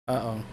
Oo.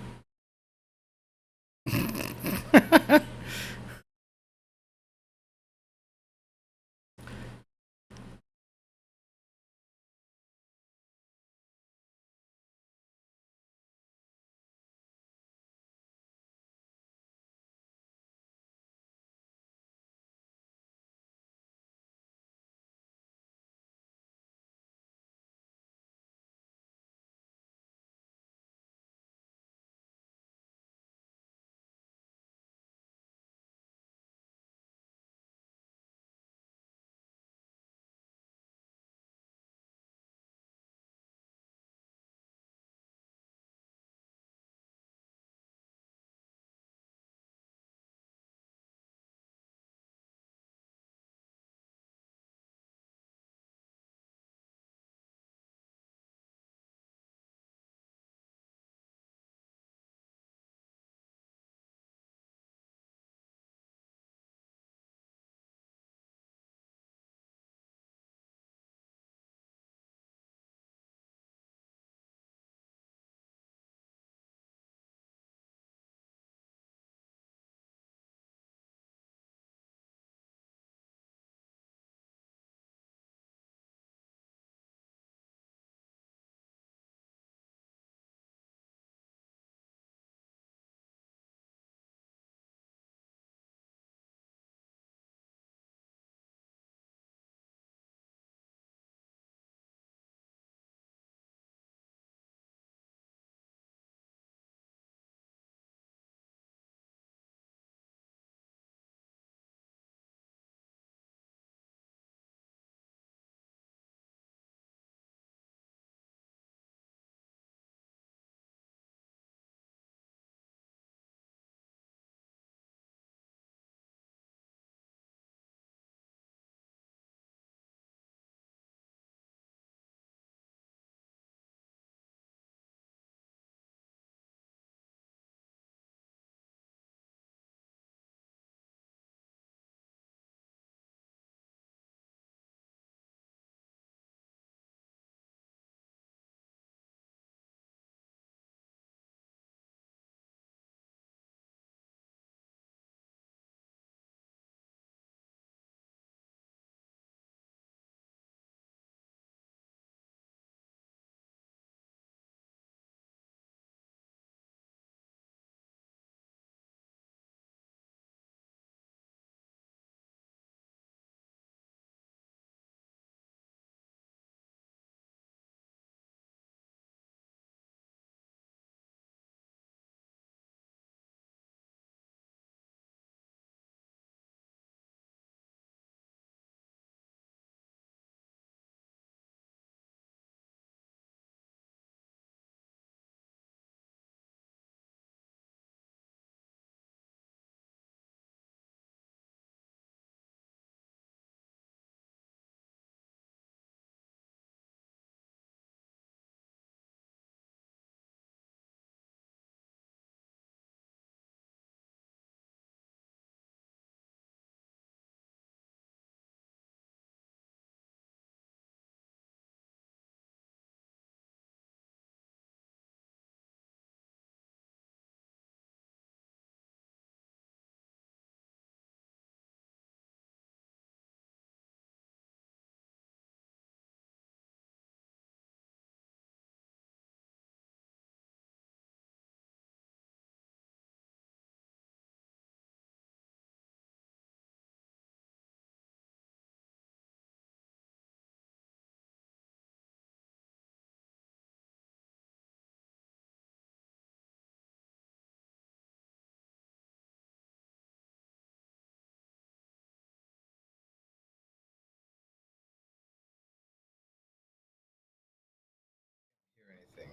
Hear anything?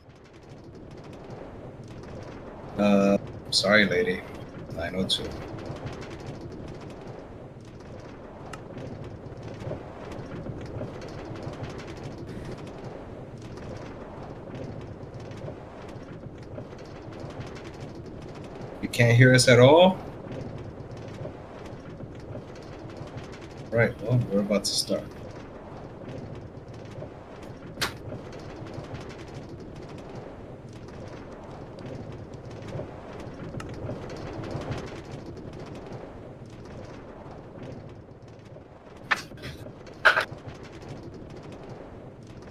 Sorry, lady. 902. You can't hear us at all? Right, well, we're about to start.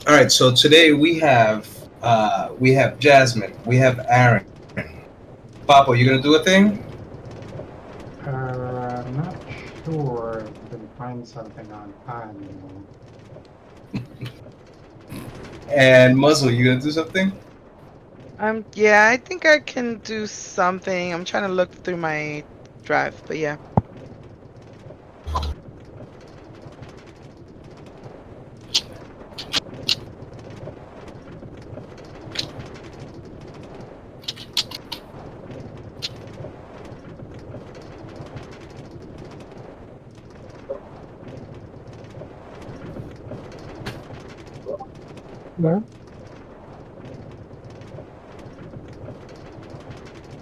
All right, so today we have Jasmine, we have Aaron. Papo, you gonna do a thing? Not sure if I can find something on time. And Muzzle, you gonna do something? Yeah, I think I can do something. I'm trying to look through my drive, but yeah. Yeah.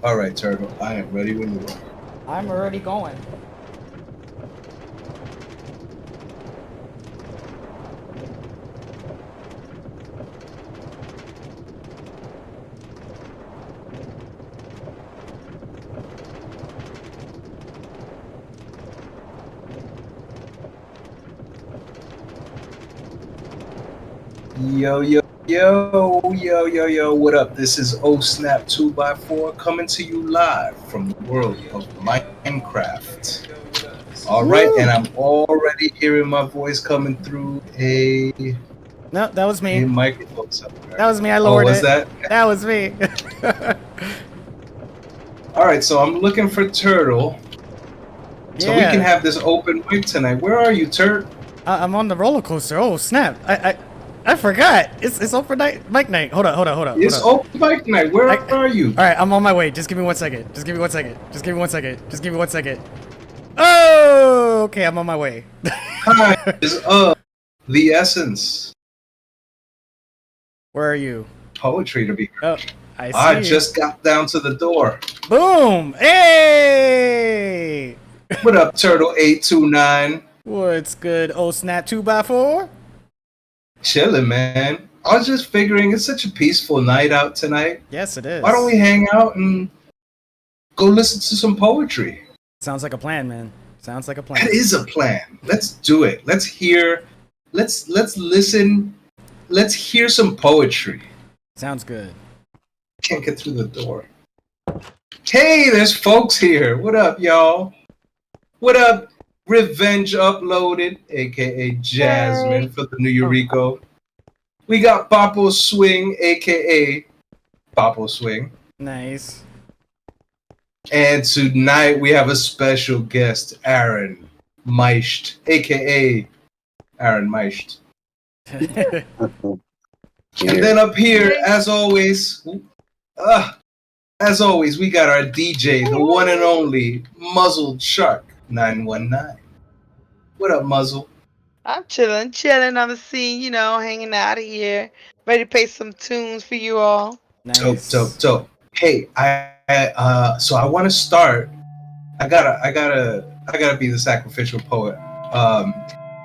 All right, Turtle, I am ready when you are. I'm already going. Yo, yo, yo, what up? This is O Snap 2x4 coming to you live from the world of Minecraft. All right, and I'm already hearing my voice coming through a No, that was me. microphone somewhere. That was me. I Oh, lowered was it. that? That was me. All right, so I'm looking for Turtle. So we can Yeah. have this open mic tonight. Where are you, Turt? I'm on the roller coaster. Oh snap! I forgot. It's open night, mic night. Hold on. It's open mic night. Where are you? All right, I'm on my way. Just give me 1 second. Just give me 1 second. Just give me 1 second. Just give me 1 second. Oh, okay. I'm on my way. Hi, is the essence. Where are you? Poetry to be. Oh, I see. I you. just got down to the door. Boom. Hey. What up, Turtle 829? What's good? Oh snap 2x4. Chilling, man. I was just figuring it's such a peaceful night out tonight. Yes, it is. Why don't we hang out and go listen to some poetry? Sounds like a plan, man. Sounds like a plan. That is a plan. Let's do it. Let's listen. Let's hear some poetry. Sounds good. Can't get through the door. Hey, there's folks here. What up, y'all? What up, Revenge Uploaded, aka Jasmine for the New Eureka. We got Papo Swing, aka Papo Swing. Nice. And tonight we have a special guest, Aaron Meischt, aka Aaron Meischt. And then up here, as always, we got our DJ, the one and only Muzzled Shark 919. What up, Muzzle? I'm chilling on the scene, hanging out here, ready to play some tunes for you all. Nice. Dope. Hey, so I want to start. I gotta be the sacrificial poet.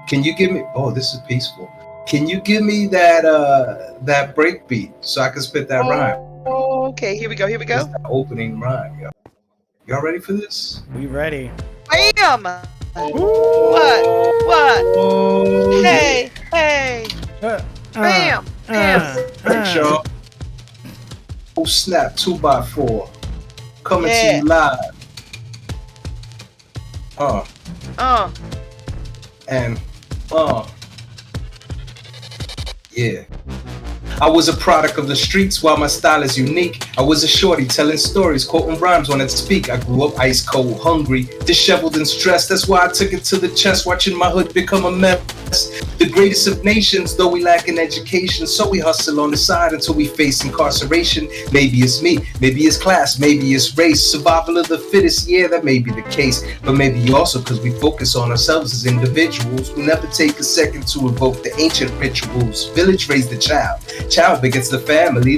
Can you give me? Oh, this is peaceful. Can you give me that break beat so I can spit that rhyme? Oh, okay, here we go. It's the opening rhyme. Y'all ready for this? We ready. Bam! What? Oh, Hey! Bam! Right, y'all. Oh snap! 2x4 coming to Yeah. you live. And yeah. I was a product of the streets while my style is unique. I was a shorty telling stories, quoting rhymes when I'd speak. I grew up ice cold, hungry, disheveled and stressed. That's why I took it to the chest, watching my hood become a mess. The greatest of nations, though we lack in education. So we hustle on the side until we face incarceration. Maybe it's me, maybe it's class, maybe it's race. Survival of the fittest, yeah, that may be the case. But maybe also because we focus on ourselves as individuals. We never take a second to evoke the ancient rituals. Village raised the child. Child begets the family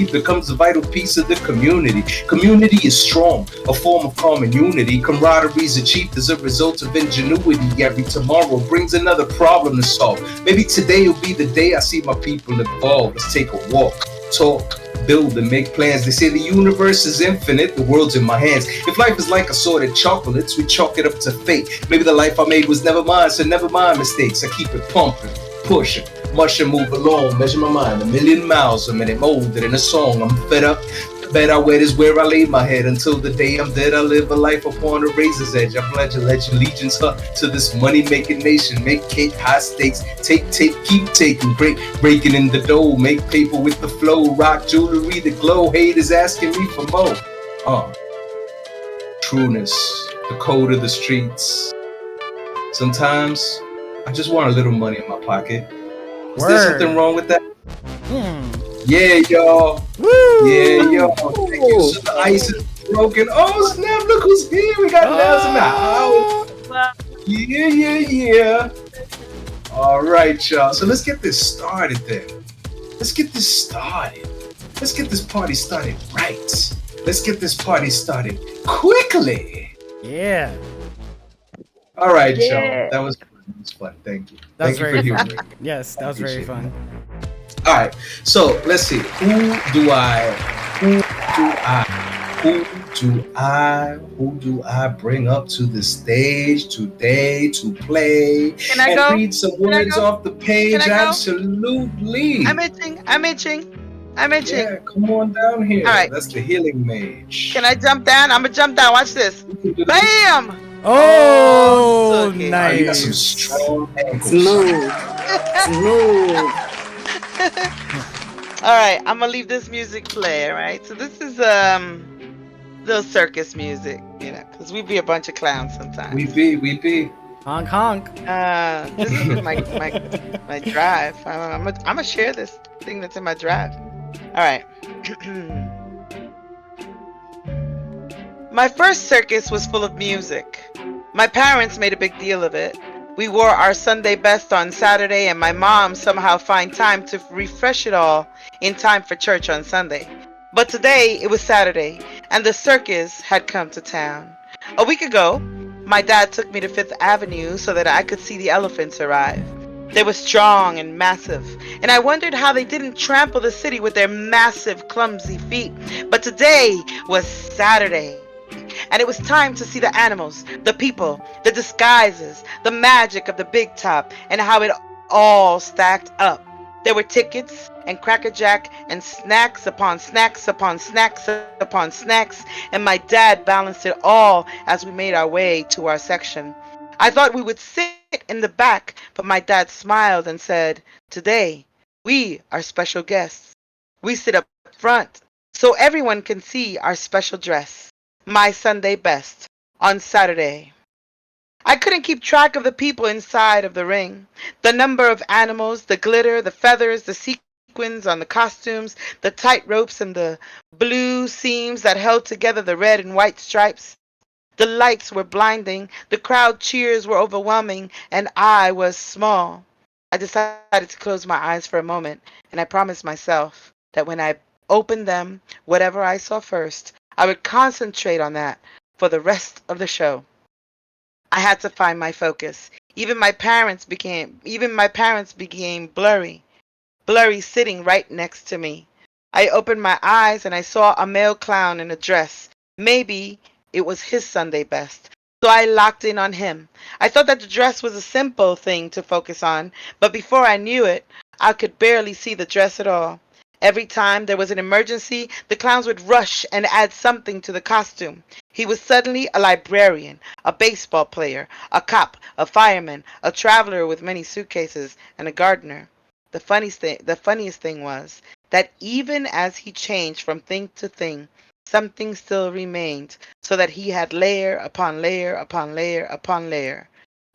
becomes a vital piece of the community. Community is strong, a form of common unity. Camaraderie is achieved as a result of ingenuity. Every tomorrow brings another problem to solve. Maybe today will be the day I see my people evolve. Let's take a walk, talk, build and make plans. They say the universe is infinite, the world's in my hands. If life is like assorted chocolates, we chalk it up to fate. Maybe the life I made was never mine, so never mind mistakes. I keep it pumping, pushing, Mush and move along, measure my mind 1,000,000 miles a minute, molded in a song. I'm fed up. The bed I wet is where I lay my head. Until the day I'm dead, I live a life upon a razor's edge. I pledge allegiance to this money-making nation. Make cake, high stakes, take, keep taking. Breaking in the dough, make paper with the flow. Rock jewelry, the glow. Haters asking me for more. Trueness, the code of the streets. Sometimes I just want a little money in my pocket. Is there something wrong with that? Yeah, y'all. Woo! Yeah, y'all. Thank you. So the ice is broken. Oh, snap. Look who's here. We got Nels in the house. Yeah. All right, y'all. So let's get this started then. Let's get this party started right. Let's get this party started quickly. Yeah. All right, y'all. That was fun. Thank you. That was Thank you for very fun. hearing me. Yes, that was very fun. All right, so let's see. Who do I bring up to the stage today to play Can I and go? read some words off the page? Can I go? Absolutely. I'm itching. Yeah, come on down here. All right. That's the healing mage. Can I jump down? I'm gonna jump down. Watch this. Bam! Oh, Okay. You got some nice. strong ankles. Smooth. All right, I'm gonna leave this music play. All right, so this is little circus music, you know, because we be a bunch of clowns sometimes. We be. Honk honk. This is my drive. I'm gonna share this thing that's in my drive. All right. My first circus was full of music. My parents made a big deal of it. We wore our Sunday best on Saturday, and my mom somehow found time to refresh it all in time for church on Sunday. But today, it was Saturday, and the circus had come to town. A week ago, my dad took me to Fifth Avenue so that I could see the elephants arrive. They were strong and massive, and I wondered how they didn't trample the city with their massive, clumsy feet. But today was Saturday, and it was time to see the animals, the people, the disguises, the magic of the big top, and how it all stacked up. There were tickets and Cracker Jack and snacks upon snacks upon snacks upon snacks, and my dad balanced it all as we made our way to our section. I thought we would sit in the back, but my dad smiled and said, "Today, we are special guests. We sit up front so everyone can see our special dress. My Sunday best on Saturday." I couldn't keep track of the people inside of the ring. The number of animals, the glitter, the feathers, the sequins on the costumes, the tight ropes and the blue seams that held together the red and white stripes. The lights were blinding, the crowd cheers were overwhelming, and I was small. I decided to close my eyes for a moment, and I promised myself that when I opened them, whatever I saw first, I would concentrate on that for the rest of the show. I had to find my focus. Even my parents became blurry sitting right next to me. I opened my eyes and I saw a male clown in a dress. Maybe it was his Sunday best. So I locked in on him. I thought that the dress was a simple thing to focus on, but before I knew it, I could barely see the dress at all. Every time there was an emergency, the clowns would rush and add something to the costume. He was suddenly a librarian, a baseball player, a cop, a fireman, a traveler with many suitcases, and a gardener. The funniest thing was that even as he changed from thing to thing, something still remained, so that he had layer upon layer upon layer upon layer.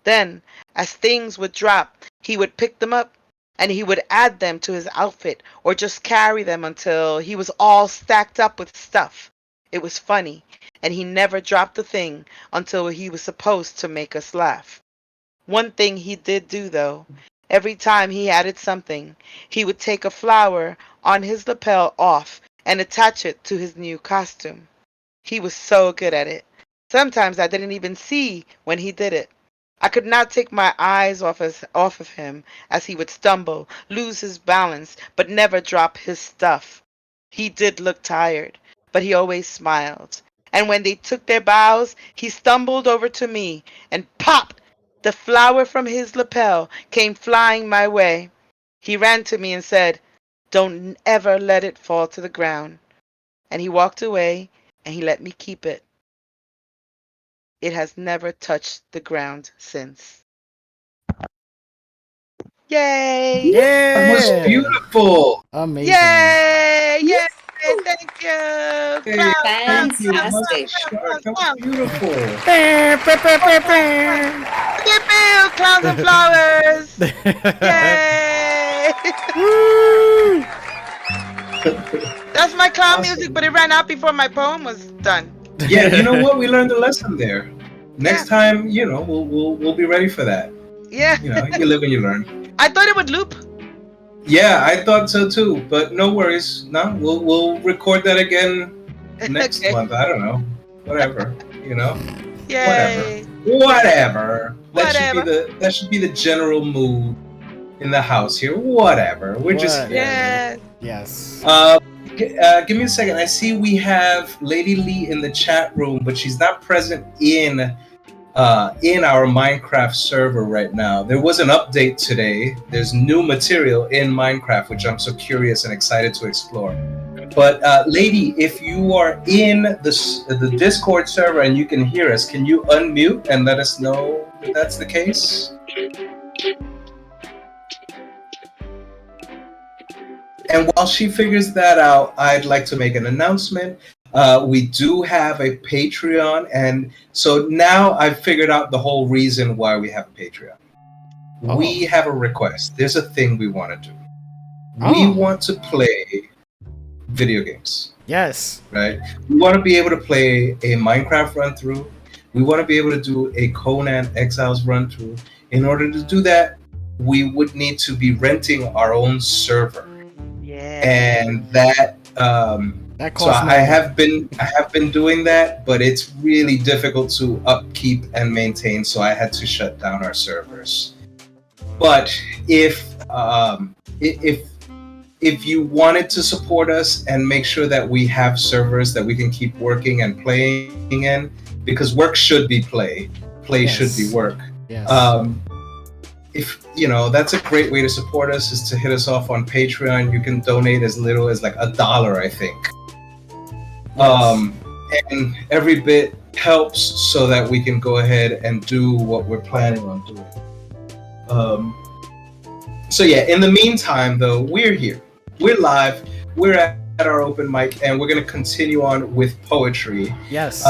Then, as things would drop, he would pick them up, and he would add them to his outfit, or just carry them until he was all stacked up with stuff. It was funny, and he never dropped the thing until he was supposed to make us laugh. One thing he did do, though, every time he added something, he would take a flower on his lapel off and attach it to his new costume. He was so good at it. Sometimes I didn't even see when he did it. I could not take my eyes off of him as he would stumble, lose his balance, but never drop his stuff. He did look tired, but he always smiled. And when they took their bows, he stumbled over to me, and pop! The flower from his lapel came flying my way. He ran to me and said, "Don't ever let it fall to the ground." And he walked away and he let me keep it. It has never touched the ground since. Yay! That was Yeah. beautiful. Amazing. Yay! Yay! Thank you! Hey, Clap, thank you. clap, Fantastic. clap, That clap, was beautiful. Bah, bah, bah, bah, bah. Pew, pew, clowns and flowers! Yay! Woo! That's my clown Awesome. music, but it ran out before my poem was done. Yeah, you know what? We learned a lesson there. Next time, you know, we'll be ready for that. Yeah, You know, you live and you learn. I thought it would loop. Yeah, I thought so too, but no worries. No, we'll record that again next Okay. month. I don't know. Whatever. You know? Yay! Whatever. Whatever. That should be the general mood in the house here. Whatever. We're just Whatever. Yeah. Yes. give me a second. I see we have Lady Lee in the chat room, but she's not present in our Minecraft server right now. There was an update today. There's new material in Minecraft, which I'm so curious and excited to explore. But Lady, if you are in the Discord server and you can hear us, can you unmute and let us know that that's the case? And while she figures that out, I'd like to make an announcement. We do have a Patreon, and so now I've figured out the whole reason why we have a Patreon. Oh. We have a request. There's a thing we want to do. Oh. We want to play video games, Yes. right? We want to be able to play a Minecraft run through. We want to be able to do a Conan Exiles run through. In order to do that, we would need to be renting our own server, Yeah. and that. That So costs I money. have been doing that, but it's really difficult to upkeep and maintain. So I had to shut down our servers. But if you wanted to support us and make sure that we have servers that we can keep working and playing in, because work should be play should be Yes. work. Yes. If you know, that's a great way to support us, is to hit us off on Patreon. You can donate as little as like $1, I think. Yes. And every bit helps so that we can go ahead and do what we're planning on doing. So yeah, in the meantime though, we're here. We're live. We're at our open mic, and we're gonna continue on with poetry. Yes.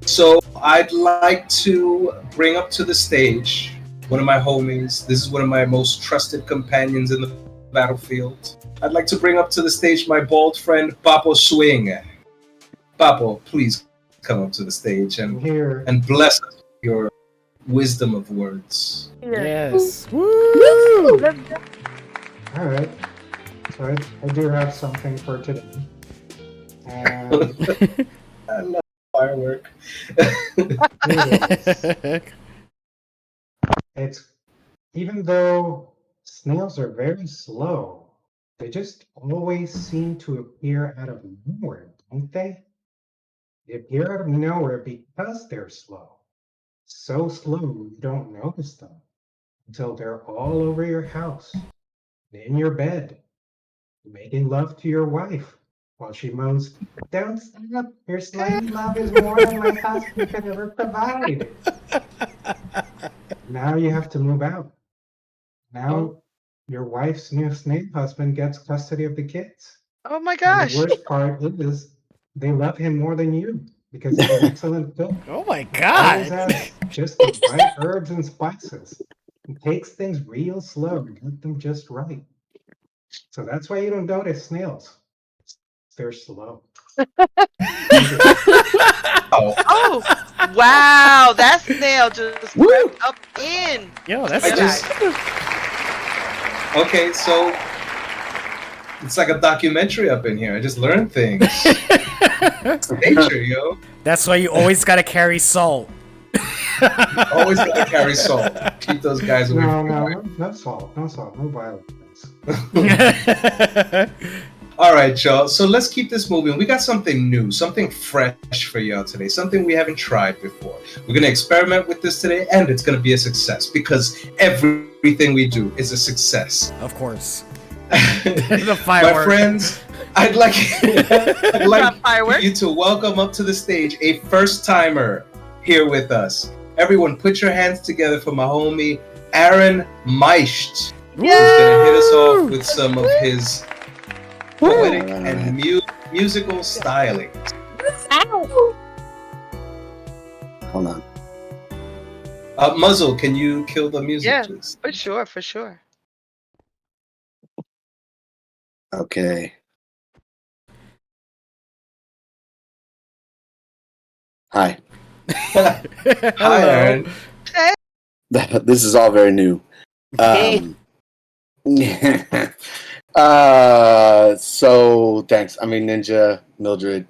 So I'd like to bring up to the stage one of my homies. This is one of my most trusted companions in the battlefield. I'd like to bring up to the stage my bald friend, Papo Swing. Papo, please come up to the stage I'm here. and bless us with your wisdom of words. Yes. Woo! All right. So I do have something for today. And I love firework. it's even though snails are very slow, they just always seem to appear out of nowhere, don't they? They appear out of nowhere because they're slow. So slow you don't notice them until they're all over your house, in your bed, making love to your wife while she moans, "Don't stop! Your slimy love is more than my husband could ever provide." Now you have to move out. Now your wife's new snake husband gets custody of the kids. Oh my And gosh. the worst part is they love him more than you because he's an excellent cook. Oh my Always god. has just the right herbs and spices. He takes things real slow to get them just right. So that's why you don't notice snails. They're slow. Oh, wow. That snail just crept up in. Yo, that's I just- Okay, so it's like a documentary up in here. I just learned things. Nature, yo. That's why you always gotta carry salt. Always gotta carry salt. Keep those guys away No, from no, you. no salt, no violence. All right, y'all. So let's keep this moving. We got something new, something fresh for y'all today, something we haven't tried before. We're going to experiment with this today, and it's going to be a success because everything we do is a success. Of course. The fireworks. My friends, I'd like Fireworks. you to welcome up to the stage a first-timer here with us. Everyone, put your hands together for my homie, Aaron Meischt. He's going to hit us off with some of his poetic and musical styling. Hold on. Muzzle, can you kill the music, Yeah. please? For sure, for sure. Okay. Hi. Hi, Hello. Aaron. This is all very new. So thanks. I mean, Ninja, Mildred,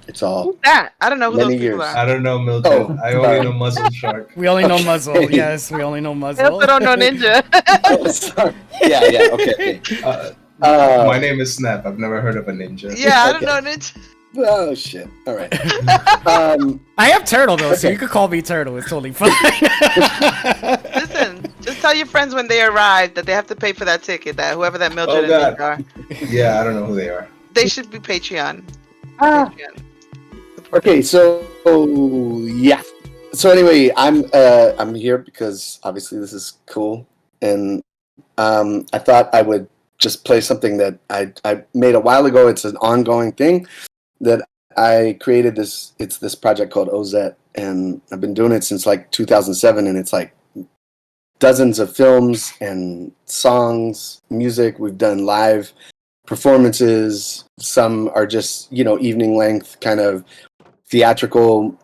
it's all. Who's that? I don't know who Many those people years. are. I don't know, Mildred. Oh, I only sorry. know Muzzle Shark. We only know Okay. muzzle. Yes, we only know I muzzle. also don't know Ninja. Oh, sorry. Yeah, okay. My name is Snap. I've never heard of a ninja. Yeah, I don't Okay. know Ninja. Oh, shit. All right. I have Turtle though, so Okay. you could call me Turtle. It's totally fine. Listen, just tell your friends when they arrive that they have to pay for that ticket. That whoever that Mildred Oh, and Ninja are, Yeah, I don't know who they are. they should be Patreon. Ah. Patreon. Okay, so yeah. So anyway, I'm here because obviously this is cool, and I thought I would just play something that I made a while ago. It's an ongoing thing that I created. It's this project called Ozette, and I've been doing it since like 2007, and it's like dozens of films and songs, music. We've done live performances. Some are just evening length kind of theatrical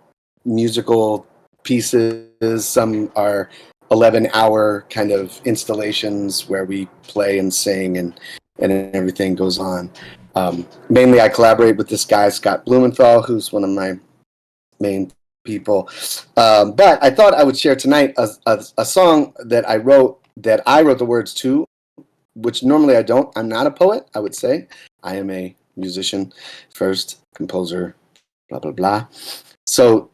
musical pieces. Some are 11-hour kind of installations where we play and sing and everything goes on. Mainly I collaborate with this guy Scott Blumenthal, who's one of my main people, but I thought I would share tonight a song that I wrote the words to, which normally I don't. I'm not a poet, I would say. I am a musician first, composer, blah blah blah. So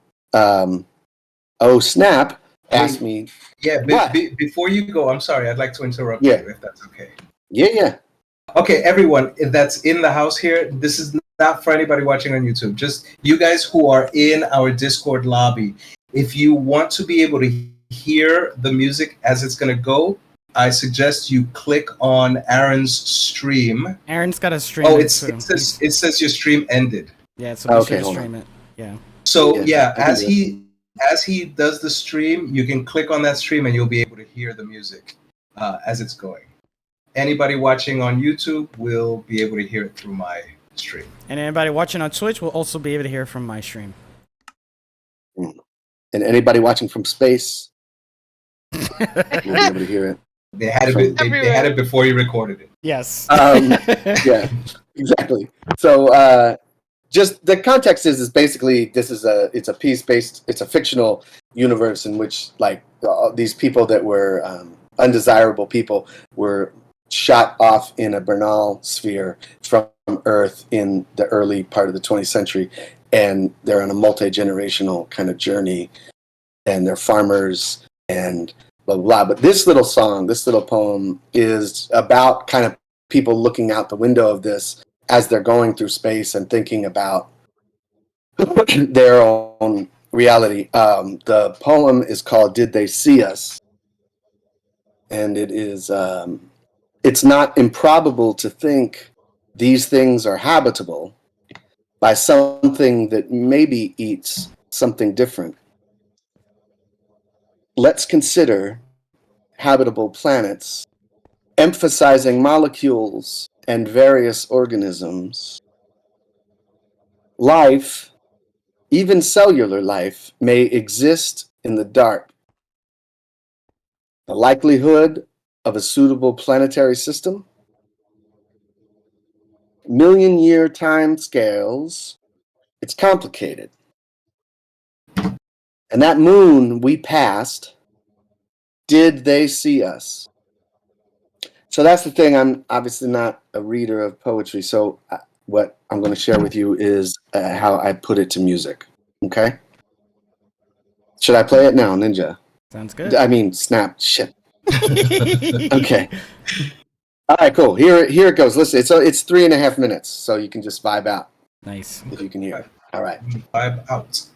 Snap asked me. Yeah, What? before you go, I'm sorry. I'd like to interrupt Yeah. you if that's okay. Yeah. Okay, everyone that's in the house here, this is not for anybody watching on YouTube. Just you guys who are in our Discord lobby. If you want to be able to hear the music as it's going to go, I suggest you click on Aaron's stream. Aaron's got a stream. Oh, too. it says your stream ended. Yeah, so be Okay, sure to hold stream it. Yeah. So Yeah, I can as do he does the stream, you can click on that stream and you'll be able to hear the music as it's going. Anybody watching on YouTube will be able to hear it through my stream. And anybody watching on Twitch will also be able to hear from my stream. And anybody watching from space will be able to hear it. They had it. They had it before you recorded it. Yes. Yeah, exactly. So just the context is basically it's a piece based. It's a fictional universe in which these people that were undesirable people were shot off in a Bernal sphere from Earth in the early part of the 20th century, and they're on a multi-generational kind of journey, and they're farmers and blah, blah, blah. But this little song, this little poem is about kind of people looking out the window of this as they're going through space and thinking about their own reality. The poem is called Did They See Us? And it is, it's not improbable to think these things are habitable by something that maybe eats something different. Let's consider habitable planets, emphasizing molecules and various organisms. Life, even cellular life, may exist in the dark. The likelihood of a suitable planetary system? Million-year time scales, it's complicated. And that moon we passed, did they see us? So that's the thing. I'm obviously not a reader of poetry. So what I'm going to share with you is how I put it to music. Okay. Should I play it now, Ninja? Sounds good. I mean, Snap. Shit. Okay. All right, cool. Here it goes. Listen, it's 3.5 minutes, so you can just vibe out Nice. if you can hear it. All right. Vibe out.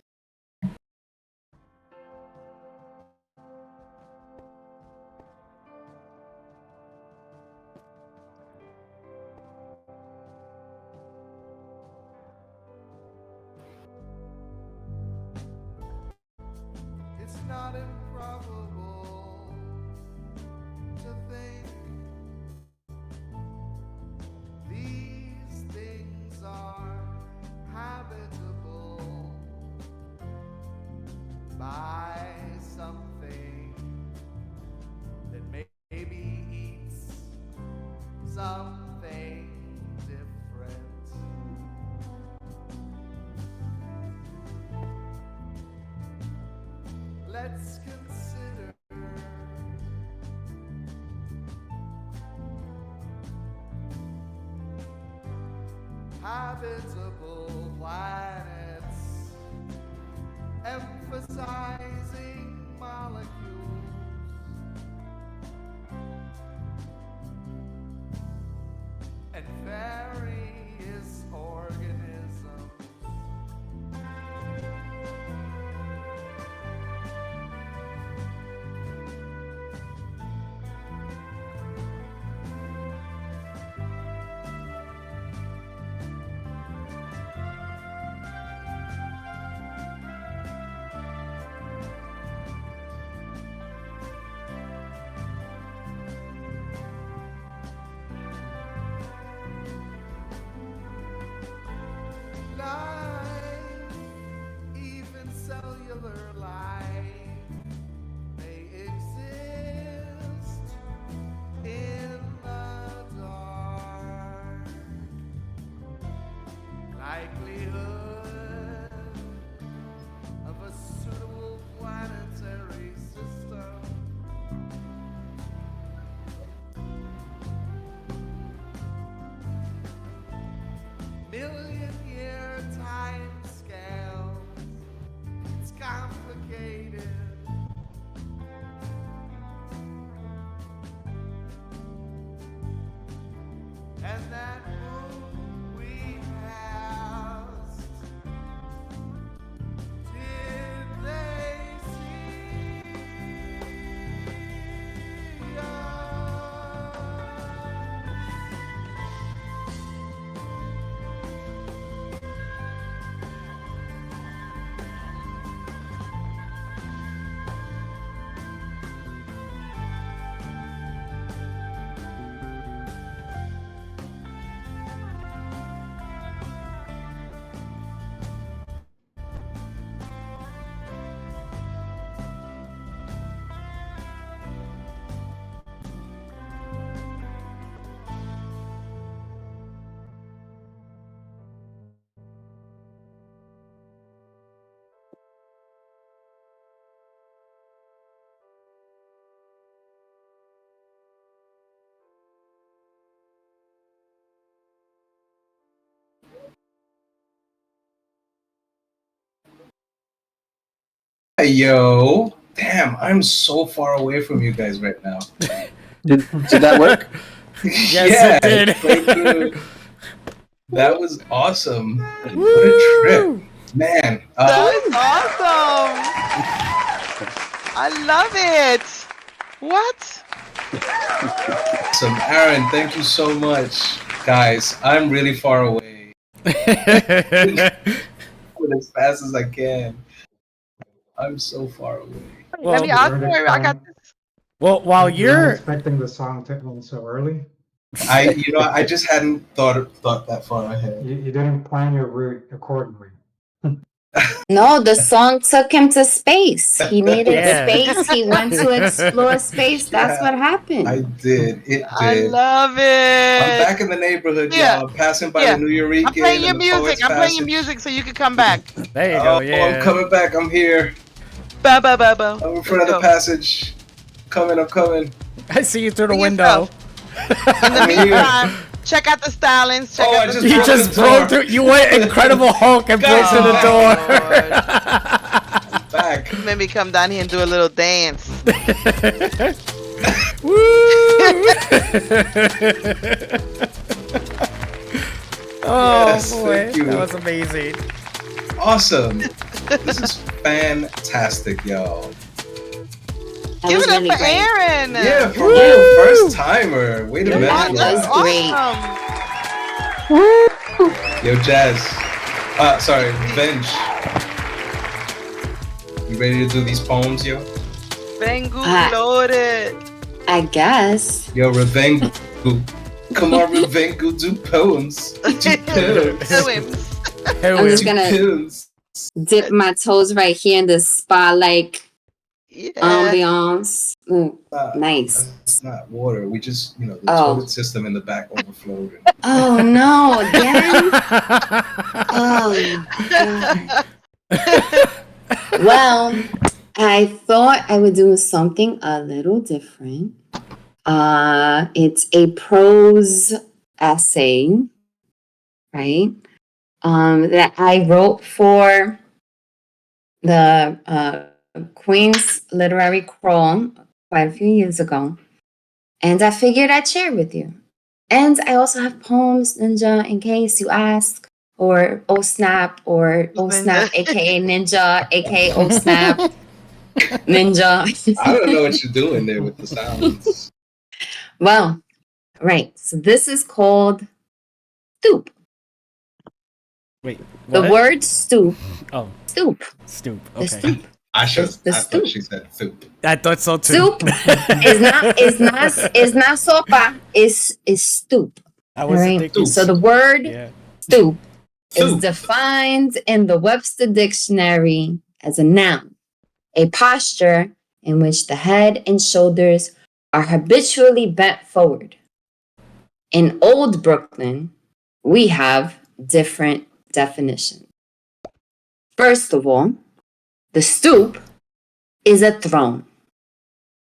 It's not improbable to think these things are habitable by something that maybe eats something different. Let's consider habitable planets, emphasizing molecules and various organisms. Life, even cellular life, may exist in the dark. Likelihood of a suitable planetary system. Million-year time scale. It's complicated. And that moon we passed, did they see us? Hey, yo. Damn, I'm so far away from you guys right now. Did that work? Yes, it did. Thank you. That was awesome. What a trip. Man. That is awesome. I love it. What? Awesome. Aaron, thank you so much. Guys, I'm really far away. As fast as I can. I'm so far away. Let me ask you. I got this. Well, while You weren't you're expecting the song to end so early. I just hadn't thought that far ahead. You didn't plan your route accordingly. No, the song took him to space. He needed Yeah. space. He went to explore space. That's what happened. I did. It did. I love I'm it. back in the neighborhood, Yeah. y'all. I'm passing by Yeah. the New Eureka. I'm playing your and the Poets music. I'm playing your Passage. music so you can come back. there you go. Oh, Yeah. I'm coming back. I'm here. Ba ba ba ba. I'm in front of the passage. I'm coming. I see you through the Bring window. yourself. In the I'm here. meantime, check out the stylings. Check Oh, out I the just You broke stylings. just the broke door. through. You went Incredible Hulk and broke through the God. door. Back. You made me come down here and do a little dance. Oh Yes, boy, thank you. that was amazing. Awesome. This is fantastic, y'all. That Give was it up really for great. Aaron. Yeah, for real. First timer. Way to Yeah, mention that was that. great. Yo, Jazz. Sorry, Bench. You ready to do these poems, yo? Bengu Ah. loaded. I guess. Yo, Revengu. Come on, Revengu, do poems. Do poems. Poems. I'm just Do gonna poems. dip my toes right here in the spa-like Yeah. ambiance. Nah, Nice. That's not water. We just, the Oh. toilet system in the back overflowed. Oh no, again? Oh God. Well, I thought I would do something a little different. It's a prose essay, right? That I wrote for the Queen's Literary Crawl quite a few years ago. And I figured I'd share with you. And I also have poems, Ninja, in case you ask, or Oh Snap, or Oh Snap, aka Ninja, aka Oh Snap, Ninja. I don't know what you're doing there with the sounds. Well, right. So this is called stoop. Wait, The what? word stoop. Oh, Stoop. stoop. The Okay, stoop. I should. The I thought stoop. she said food. I thought so too. Stoop is not sopa. Is stoop. I was Alright. thinking. So the word Yeah. stoop is Food. defined in the Webster Dictionary as a noun, a posture in which the head and shoulders are habitually bent forward. In Old Brooklyn, we have different definitions. First of all, the stoop is a throne,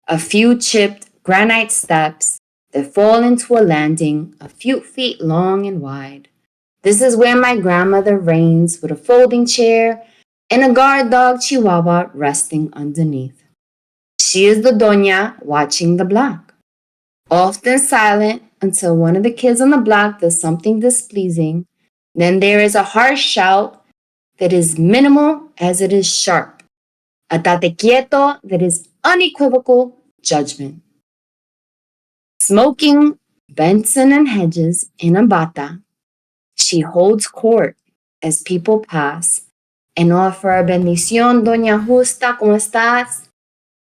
a few chipped granite steps that fall into a landing a few feet long and wide. This is where my grandmother reigns with a folding chair and a guard dog chihuahua resting underneath. She is the doña watching the block, often silent until one of the kids on the block does something displeasing. Then there is a harsh shout that is minimal as it is sharp, a tate quieto that is unequivocal judgment. Smoking Benson and Hedges in a bata, she holds court as people pass and offer a bendición, Doña Justa, ¿cómo estás?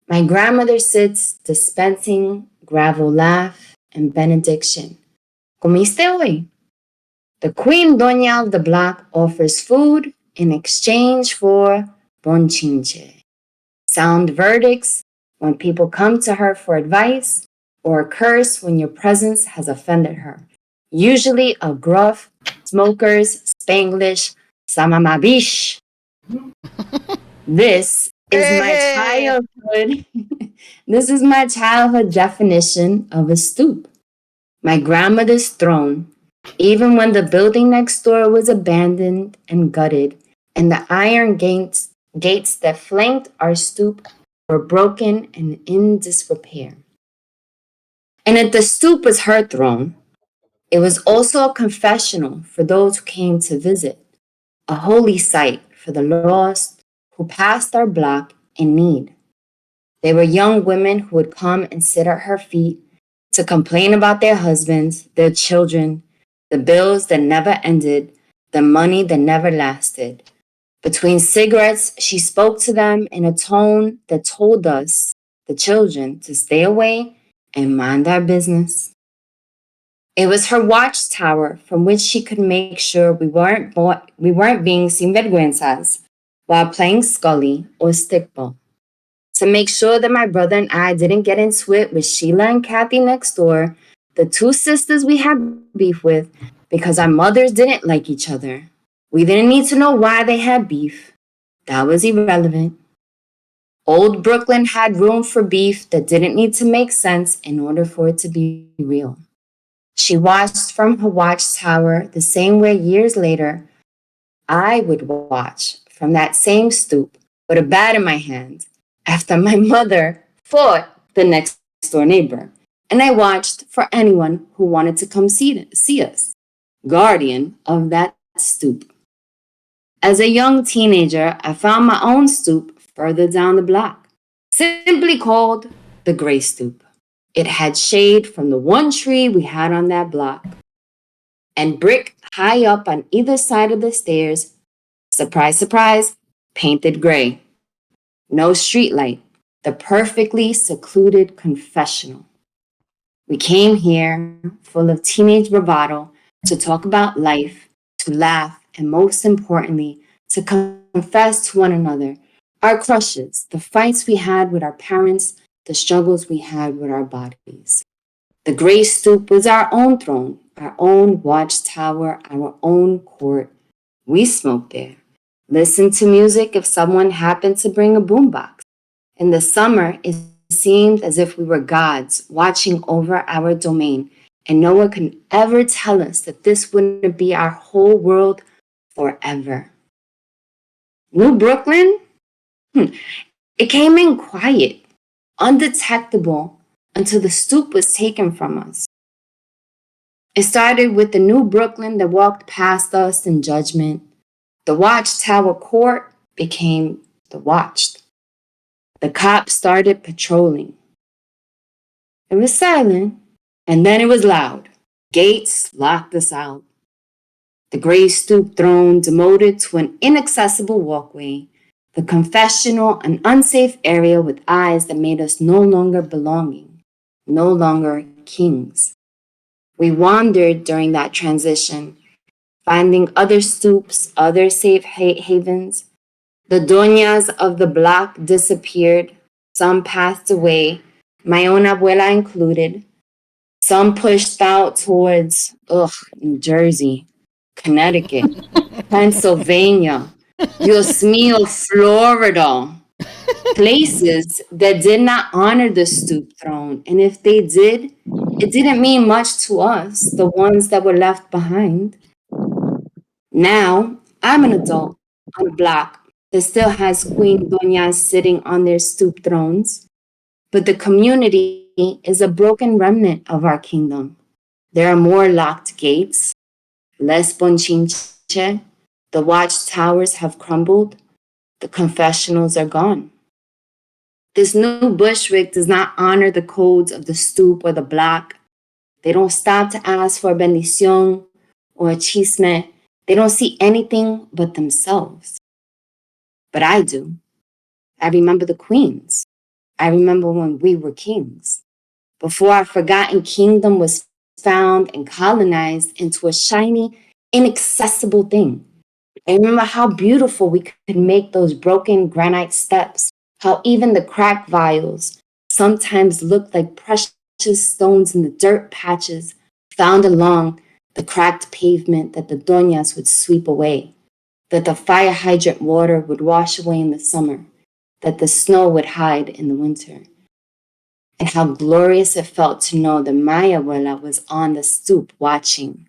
My grandmother sits dispensing gravel laugh and benediction. ¿Comiste hoy? The queen doña of the block offers food in exchange for bonchinche. Sound verdicts when people come to her for advice, or a curse when your presence has offended her. Usually a gruff, smokers, Spanglish, samamabish. This is my childhood. This is my childhood definition of a stoop. My grandmother's throne, even when the building next door was abandoned and gutted, and the iron gates that flanked our stoop were broken and in disrepair. And if the stoop was her throne, it was also a confessional for those who came to visit, a holy site for the lost who passed our block in need. They were young women who would come and sit at her feet to complain about their husbands, their children, the bills that never ended, the money that never lasted. Between cigarettes, she spoke to them in a tone that told us, the children, to stay away and mind our business. It was her watchtower from which she could make sure we weren't being sinvergüenzas while playing Scully or stickball. To make sure that my brother and I didn't get into it with Sheila and Kathy next door, the two sisters we had beef with, because our mothers didn't like each other. We didn't need to know why they had beef. That was irrelevant. Old Brooklyn had room for beef that didn't need to make sense in order for it to be real. She watched from her watchtower the same way years later I would watch from that same stoop with a bat in my hand after my mother fought the next door neighbor. And I watched for anyone who wanted to come see us, guardian of that stoop. As a young teenager, I found my own stoop further down the block, simply called the Gray Stoop. It had shade from the one tree we had on that block, and brick high up on either side of the stairs, surprise, surprise, painted gray. No streetlight, the perfectly secluded confessional. We came here full of teenage bravado to talk about life, to laugh, and most importantly, to confess to one another our crushes, the fights we had with our parents, the struggles we had with our bodies. The Gray Stoop was our own throne, our own watchtower, our own court. We smoked there, listened to music if someone happened to bring a boombox. In the summer, it seemed as if we were gods watching over our domain, and no one could ever tell us that this wouldn't be our whole world forever. New Brooklyn? It came in quiet, undetectable, until the stoop was taken from us. It started with the New Brooklyn that walked past us in judgment. The watchtower court became the watched. The cops started patrolling. It was silent, and then it was loud. Gates locked us out. The Gray Stoop throne demoted to an inaccessible walkway, the confessional, an unsafe area with eyes that made us no longer belonging, no longer kings. We wandered during that transition, finding other stoops, other safe havens. The doñas of the block disappeared. Some passed away, my own abuela included. Some pushed out towards, New Jersey, Connecticut, Pennsylvania, Dios mío, Florida. Places that did not honor the stoop throne. And if they did, it didn't mean much to us, the ones that were left behind. Now, I'm an adult on a block that still has queen doñas sitting on their stoop thrones. But the community is a broken remnant of our kingdom. There are more locked gates, less bonchinche, the watchtowers have crumbled, the confessionals are gone. This new Bushwick does not honor the codes of the stoop or the block. They don't stop to ask for a bendición or a chisme. They don't see anything but themselves. But I do. I remember the queens. I remember when we were kings. Before our forgotten kingdom was found and colonized into a shiny, inaccessible thing. I remember how beautiful we could make those broken granite steps, how even the cracked vials sometimes looked like precious stones in the dirt patches found along the cracked pavement that the doñas would sweep away, that the fire hydrant water would wash away in the summer, that the snow would hide in the winter. And how glorious it felt to know that my abuela was on the stoop watching,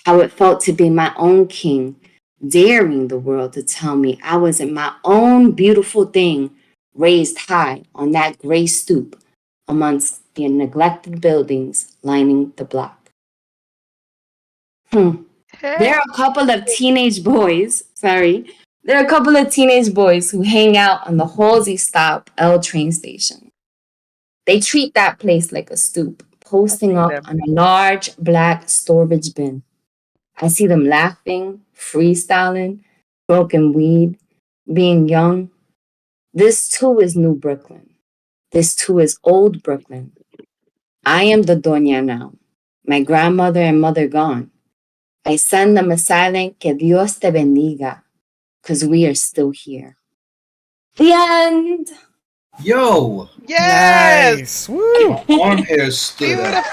how it felt to be my own king, daring the world to tell me I wasn't my own beautiful thing raised high on that gray stoop amongst the neglected buildings lining the block. There are a couple of teenage boys, there are a couple of teenage boys who hang out on the Halsey Stop L train station. They treat that place like a stoop, posting up on a large black storage bin. I see them laughing, freestyling, smoking weed, being young. This too is New Brooklyn. This too is Old Brooklyn. I am the doña now. My grandmother and mother gone. I send them a silent que Dios te bendiga, because we are still here. The end. Yo, Yes! Nice. Woo! arm hair stood up.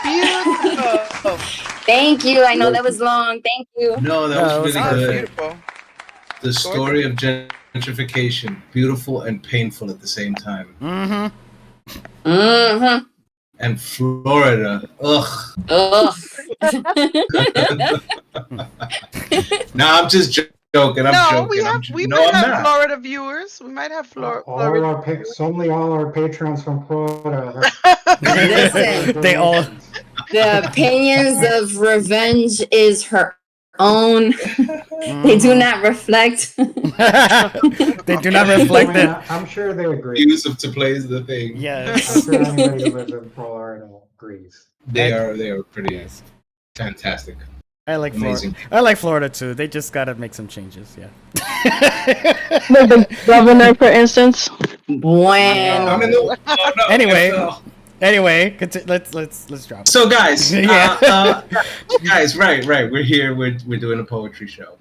Beautiful! Beautiful! Thank you. I know that was long. Thank you. No, that No, it was was really That was good. beautiful. The story of gentrification, beautiful and painful at the same time. Mm-hmm. And Florida, ugh. Ugh. Nah, I'm just joking. I'm No, joking. we No, might I'm have not. Florida viewers. We might have All Florida. our only all our patrons from Florida. Listen. They all. The opinions of Revenge is her own. They do not reflect. They do not reflect that. I'm sure they agree. Use of to play is the thing. I'm Yes. sure anybody who lives in Florida agrees. They are pretty Yes. fantastic. I like Amazing. Florida. I like Florida too. They just gotta make some changes. Yeah. Like the governor, for instance. Bueno. I'm in the no, Anyway. NFL. Anyway, let's drop it. So guys, Yeah. guys, right, we're here. We're doing a poetry show.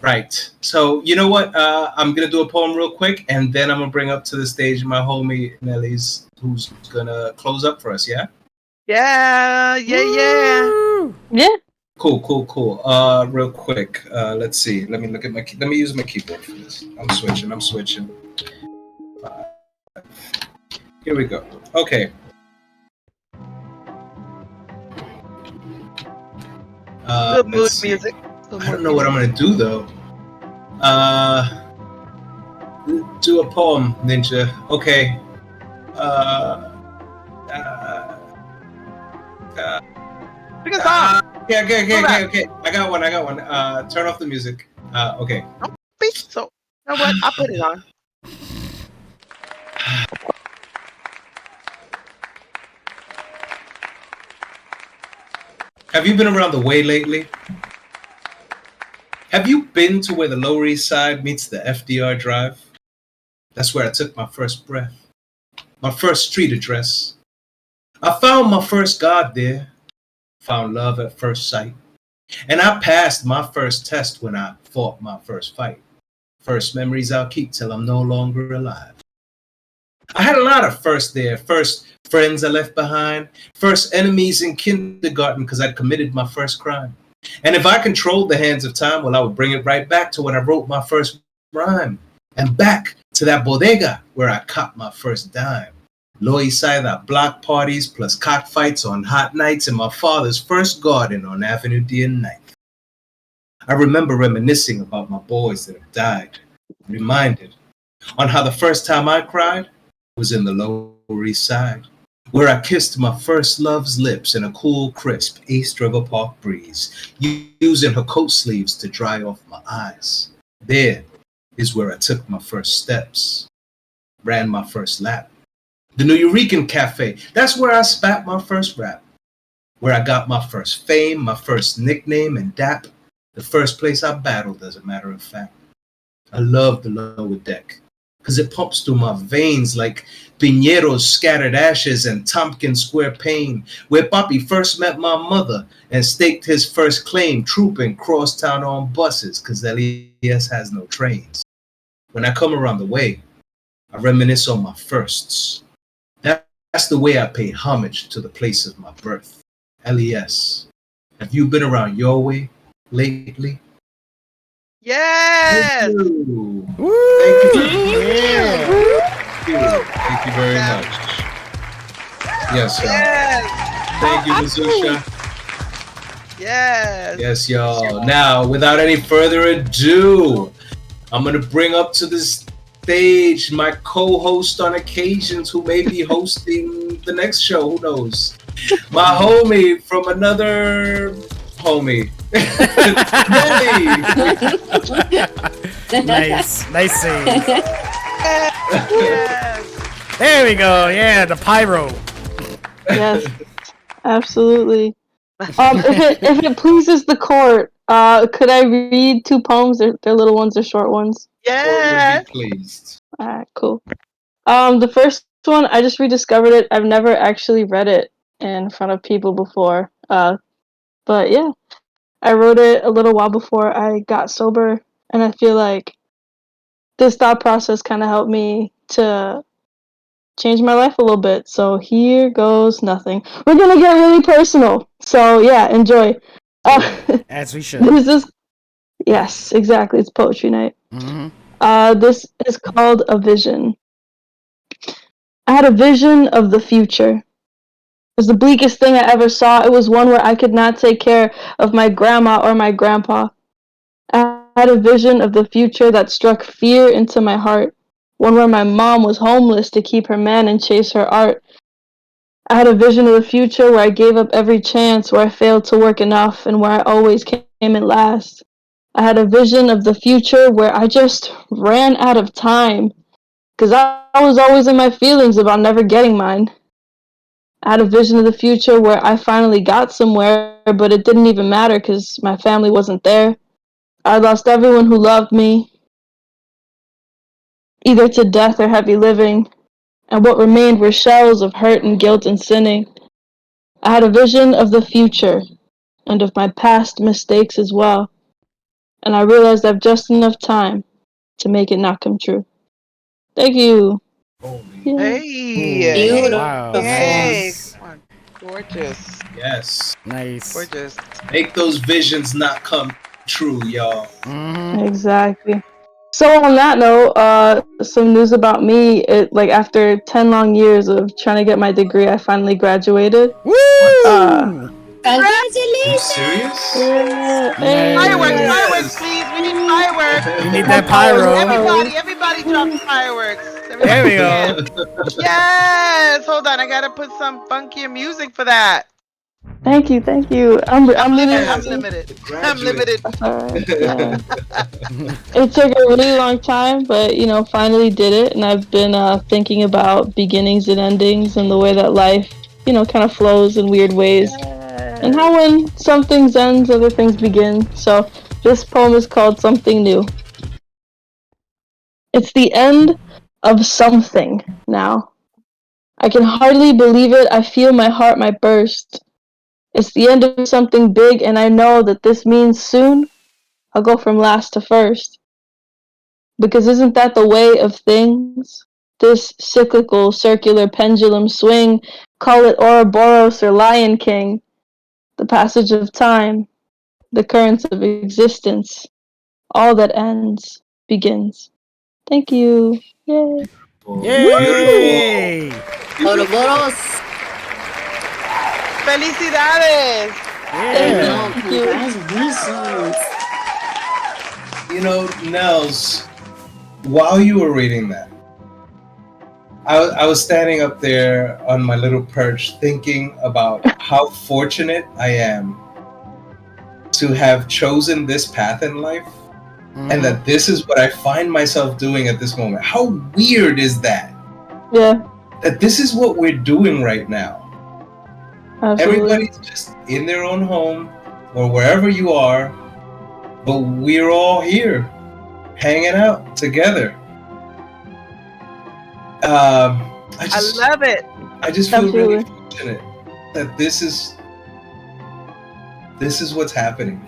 Right. So you know what? I'm gonna do a poem real quick, and then I'm gonna bring up to the stage my homie Nelly's, who's gonna close up for us. Yeah. Yeah. Woo! Yeah. Cool. Real quick. Let's see. Let me look at my. Let me use my keyboard for this. I'm switching. Here we go. Okay. Good mood let's see. music. I don't know what I'm gonna do though. Do a poem, Ninja. Okay. Pick a song. Okay. I got one. Turn off the music. Okay. So, you know what? I'll put it on. Have you been around the way lately? Have you been to where the Lower East Side meets the FDR Drive? That's where I took my first breath, my first street address. I found my first God there, found love at first sight. And I passed my first test when I fought my first fight. First memories I'll keep till I'm no longer alive. I had a lot of firsts there. First friends I left behind. First enemies in kindergarten because I'd committed my first crime. And if I controlled the hands of time, well, I would bring it right back to when I wrote my first rhyme. And back to that bodega where I copped my first dime. Lower East Side, block parties plus cockfights on hot nights and my father's first garden on Avenue D and 9th. I remember reminiscing about my boys that have died. Reminded on how the first time I cried was in the Lower East Side, where I kissed my first love's lips in a cool, crisp East River Park breeze, using her coat sleeves to dry off my eyes. There is where I took my first steps, ran my first lap. The New Eurekan Cafe, that's where I spat my first rap, where I got my first fame, my first nickname and dap, the first place I battled, as a matter of fact. I love the lower deck, because it pumps through my veins like Piñero's scattered ashes and Tompkins Square pain, where Papi first met my mother and staked his first claim, trooping crosstown on buses, because LES has no trains. When I come around the way, I reminisce on my firsts. That's the way I pay homage to the place of my birth. LES, have you been around your way lately? Yes. Thank you. Woo! Thank you. Yeah. Thank you very much. Yes, sir. Yes. Thank you, Mazusha. Yes. Yes, y'all. Now, without any further ado, I'm going to bring up to the stage my co-host on occasions who may be hosting the next show. Who knows? My homie from another homie. Nice save. Yes. There we go. Yeah, the pyro. Yes. Absolutely. If it pleases the court, could I read 2 poems? They're little ones or short ones. Yes. Pleased. Alright, cool. The first one, I just rediscovered it. I've never actually read it in front of people before. But yeah, I wrote it a little while before I got sober, and I feel like this thought process kind of helped me to change my life a little bit. So here goes nothing. We're gonna get really personal. So yeah, enjoy. As we should. This is yes, exactly. It's poetry night. Mm-hmm. This is called A Vision. I had a vision of the future. It was the bleakest thing I ever saw. It was one where I could not take care of my grandma or my grandpa. I had a vision of the future that struck fear into my heart. One where my mom was homeless to keep her man and chase her art. I had a vision of the future where I gave up every chance, where I failed to work enough, and where I always came in last. I had a vision of the future where I just ran out of time, because I was always in my feelings about never getting mine. I had a vision of the future where I finally got somewhere, but it didn't even matter because my family wasn't there. I lost everyone who loved me, either to death or heavy living, and what remained were shells of hurt and guilt and sinning. I had a vision of the future, and of my past mistakes as well, and I realized I've just enough time to make it not come true. Thank you. Holy Yeah. Hey. Beautiful. Wow. Hey. Nice. Come on. Gorgeous. yes. Nice. Gorgeous. Make those visions not come true, y'all. Mm-hmm. Exactly. So on that note, some news about me. Like after 10 long years of trying to get my degree, I finally graduated. Woo! Are you Congratulations. serious? Yeah. Fireworks, Yes. fireworks, please. We need fireworks. We need that pyro. Everybody drop fireworks. There we go. Yes. Hold on. I gotta put some funkier music for that. Thank you. I'm I'm limited. limited. I'm limited. That's alright. Yeah. It took a really long time, but finally did it, and I've been thinking about beginnings and endings and the way that life, kind of flows in weird ways, and how when some things end, other things begin. So this poem is called Something New. It's the end of something now. I can hardly believe it. I feel my heart might burst. It's the end of something big, and I know that this means soon I'll go from last to first. Because isn't that the way of things? This cyclical, circular pendulum swing, call it Ouroboros or Lion King. The passage of time, the currents of existence, all that ends begins. Thank you. Yay. Yay! Ouroboros. Felicidades. Yeah. Thank you. Congratulations. Nels, while you were reading that, I was standing up there on my little perch thinking about how fortunate I am to have chosen this path in life, and that this is what I find myself doing at this moment. How weird is that? Yeah, That this is what we're doing right now. absolutely. Everybody's just in their own home or wherever you are, but we're all here hanging out together. I love it. I just feel really Absolutely. fortunate that this is what's happening.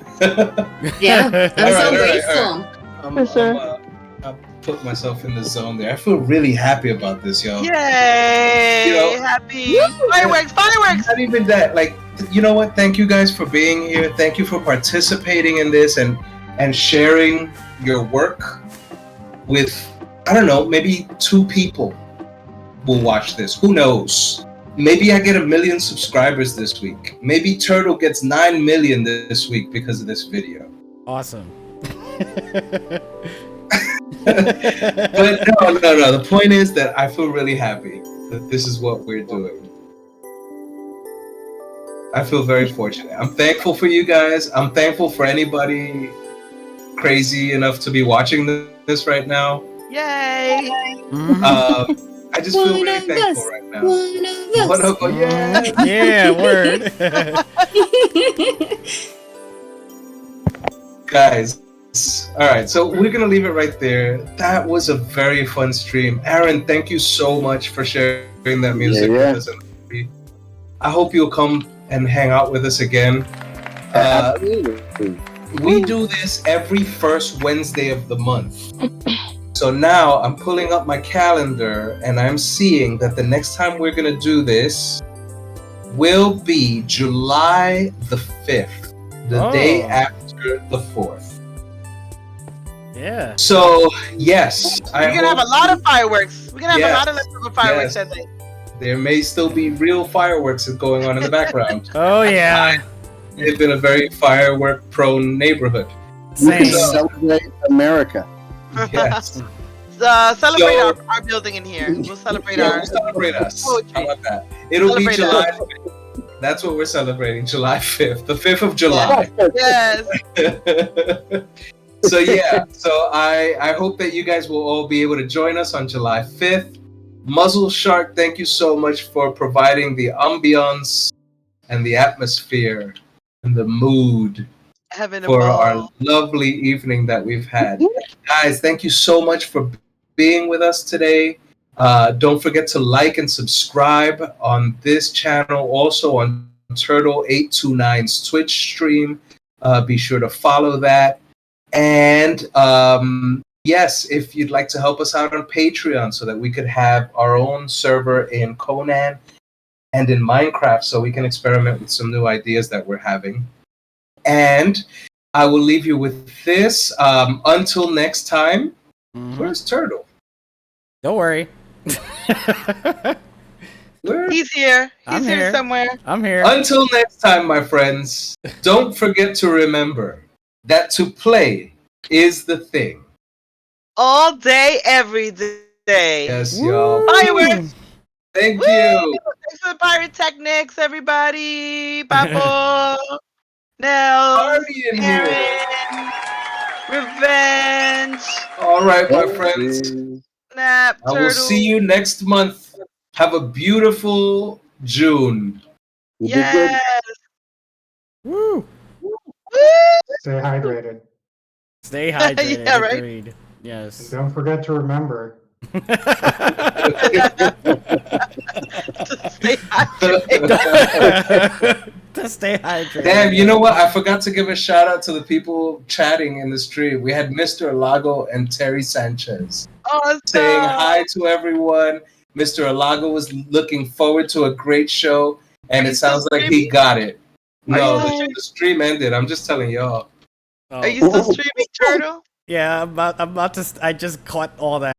Yeah, I'm All so right. grateful. For sure. I put myself in the zone there. I feel really happy about this, yo. Yay. Happy. Fireworks, fireworks. Not even that. Like, you know what? Thank you guys for being here. Thank you for participating in this and sharing your work with, I don't know, maybe 2 people will watch this. Who knows? Maybe I get 1 million subscribers this week. Maybe Turtle gets 9 million this week because of this video. Awesome. But no. The point is that I feel really happy that this is what we're doing. I feel very fortunate. I'm thankful for you guys. I'm thankful for anybody crazy enough to be watching this right now. Yay. I just feel really thankful right now. One of us. Yeah. Yeah, word. Guys, all right, so we're gonna leave it right there. That was a very fun stream. Aaron, thank you so much for sharing that music Yeah. with us. I hope you'll come and hang out with us again. Absolutely. We do this every first Wednesday of the month. So now I'm pulling up my calendar and I'm seeing that the next time we're gonna do this will be July the 5th, the day after the 4th. Yeah. So yes, We're gonna have a lot of fireworks. We're gonna have a lot of Yes. leftover fireworks Yes. that day. There may still be real fireworks going on in the background. Oh yeah. Live in a very firework-prone neighborhood. We can Same. celebrate America. Yes. Celebrate So- our building in here. We'll celebrate Yeah, our. we'll celebrate us. Poetry. How about that? It'll be Celebrate July us. 5th. That's what we're celebrating, July 5th. The 5th of July. Yes. So yeah, so I hope that you guys will all be able to join us on July 5th. Muzzle Shark, thank you so much for providing the ambiance and the atmosphere and the mood Having a for ball. our lovely evening that we've had. Guys, thank you so much for being with us today. Don't forget to like and subscribe on this channel, also on Turtle829's Twitch stream. Be sure to follow that. And yes, if you'd like to help us out on Patreon so that we could have our own server in Conan and in Minecraft so we can experiment with some new ideas that we're having. And I will leave you with this. Until next time, where's Turtle? Don't worry. Where? He's here. I'm He's here here. somewhere. I'm here. Until next time, my friends, don't forget to remember that to play is the thing. All day, every day. Yes, y'all. Fireworks. Thank Woo! you. Thanks for the pyrotechnics, everybody. Papo, Nels, Party in here. Aaron, Revenge, All right, my friends. Snap, I will Turtle. see you next month. Have a beautiful June. We'll be good. Yes. Woo. Woo! Stay hydrated. Stay hydrated. Yeah, right. Agreed. Yes. Don't forget to remember. Stay hydrated. To stay hydrated. Damn, you know what? I forgot to give a shout out to the people chatting in the stream. We had Mr. Alago and Terry Sanchez Awesome. saying hi to everyone. Mr. Alago was looking forward to a great show, and Are it you still sounds like he streaming? got it. Are No, you still the stream ended. I'm just telling y'all. Oh. Are you still streaming, Turtle? Yeah, I'm about to. I just caught all that.